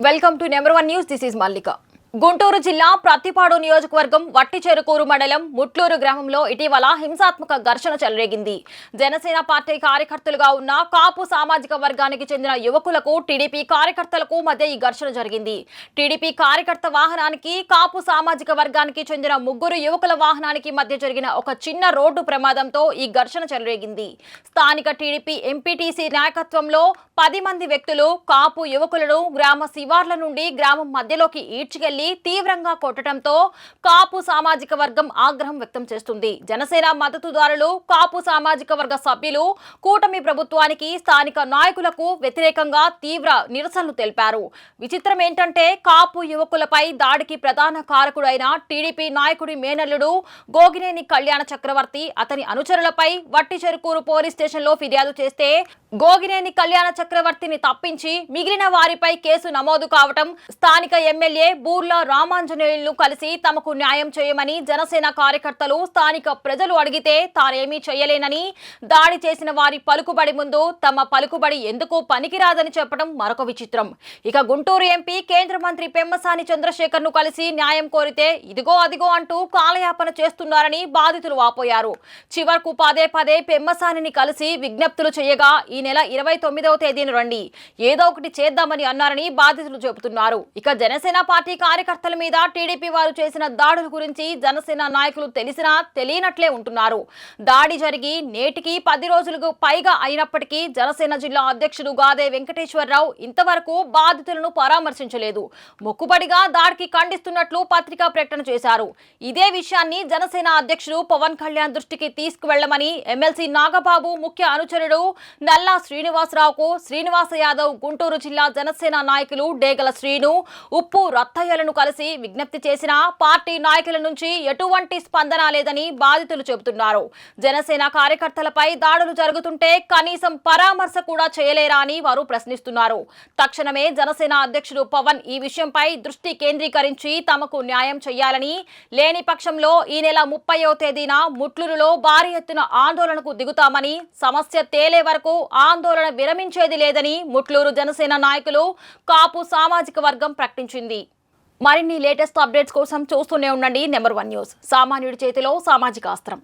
Welcome to number 1 news. This is Mallika. Guntur జిల్లా ప్రత్తిపాడు నియోజకవర్గం వట్టిచెరుకూరు మండలం ముట్లూరు గ్రామంలో ఇటీవల హింసాత్మక ఘర్షణ చెలరేగింది. జనసేన పార్టీ కార్యకర్తలుగా ఉన్న కాపు సామాజిక వర్గానికి చెందిన యువకులకు టీడీపీ కార్యకర్తలకు మధ్య ఈ ఘర్షణ జరిగింది. టీడీపీ కార్యకర్త వాహనానికి కాపు సామాజిక వర్గానికి చెందిన ముగ్గురు యువకుల వాహనానికి మధ్య జరిగిన ఒక చిన్న రోడ్డు ప్రమాదంతో ఈ ఘర్షణ చెలరేగింది. స్థానిక టీడీపీ ఎంపీటీసీ నాయకత్వంలో 10 మంది వ్యక్తులు కాపు యువకులను గ్రామ శివార్ల నుండి గ్రామం మధ్యలోకి ఈడ్చుకెళ్లి తీవ్రంగా కొట్టడంతో కాపు సామాజిక వర్గం ఆగ్రహం వ్యక్తం చేస్తుంది. జనసేన మద్దతుదారులు, కాపు సామాజిక వర్గ సభ్యులు కూటమి ప్రభుత్వానికి, స్థానిక నాయకులకు వ్యతిరేకంగా తీవ్ర నిరసనలు తెలిపారు. విచిత్రం ఏంటంటే కాపు యువకులపై దాడికి ప్రధాన కారకుడైన టీడీపీ నాయకుడి మేనల్లుడు గోగినేని కళ్యాణ చక్రవర్తి అతని అనుచరులపై వట్టిచెరుకూరు పోలీస్ స్టేషన్లో ఫిర్యాదు చేస్తే గోగినేని కళ్యాణ చక్రవర్తిని తప్పించి మిగిలిన వారిపై కేసు నమోదు కావటం, స్థానిక ఎమ్మెల్యే బూర్ల రామాంజనేయులను కలిసి తమకు న్యాయం చేయమని జనసేన కార్యకర్తలు, స్థానిక ప్రజలు అడిగితే తానేమీ చేయలేనని, దాడి చేసిన వారి పలుకుబడి ముందు తమ పలుకుబడి ఎందుకు పనికిరాదని చెప్పడం మరొక విచిత్రం. ఇక గుంటూరు ఎంపీ, కేంద్ర మంత్రి పెమ్మసాని చంద్రశేఖర్ ను కలిసి న్యాయం కోరితే ఇదిగో అదిగో అంటూ కాలయాపన చేస్తున్నారని బాధితులు వాపోయారు. చివరకు పదే పదే పెమ్మసానిని కలిసి విజ్ఞప్తులు చేయగా ఈ నెల 29వ తేదీన రండి, ఏదో ఒకటి చేద్దామని అన్నారని బాధితులు చెబుతున్నారు. ఇక జనసేన పార్టీ కార్యకర్తల మీద టీడీపీ వారు చేసిన దాడుల గురించి జనసేన నాయకులు తెలిసినా తెలియనట్లే ఉంటున్నారు. దాడి జరిగి నేటికి 10 రోజులకు పైగా అయినప్పటికీ జనసేన జిల్లా అధ్యక్షుడు గాదే వెంకటేశ్వరరావు ఇంతవరకు బాధితులను పరామర్శించలేదు. మొక్కుబడిగా దాడికి ఖండిస్తున్నట్లు పత్రికా ప్రకటన చేశారు. ఇదే విషయాన్ని జనసేన అధ్యక్షుడు పవన్ కళ్యాణ్ దృష్టికి తీసుకువెళ్లమని ఎమ్మెల్సీ నాగబాబు ముఖ్య అనుచరుడు నల్లా శ్రీనివాసరావుకు శ్రీనివాస యాదవ్, గుంటూరు జిల్లా జనసేన నాయకులు డేగల శ్రీను, ఉప్పు రత్తయ్యలను కలిసి విజ్ఞప్తి చేసిన పార్టీ నాయకుల నుంచి ఎటువంటి స్పందన లేదని బాధితులు చెబుతున్నారు. జనసేన కార్యకర్తలపై దాడులు జరుగుతుంటే కనీసం పరామర్శ కూడా చేయలేరా అని వారు ప్రశ్నిస్తున్నారు. తక్షణమే జనసేన అధ్యక్షుడు పవన్ ఈ విషయంపై దృష్టి కేంద్రీకరించి తమకు న్యాయం చేయాలని, లేని పక్షంలో ఈ నెల 30వ తేదీన ముట్లూరులో భారీ ఎత్తున ఆందోళనకు దిగుతామని, సమస్య తేలే వరకు ఆందోళన విరమించేది లేదని ముట్లూరు జనసేన నాయకులు, కాపు సామాజిక వర్గం ప్రకటించింది. మరిన్ని లేటెస్ట్ అప్డేట్స్ కోసం చూస్తూనే ఉండండి నెంబర్ 1 న్యూస్. సామాన్యుడి చేతిలో సామాజిక అస్త్రం.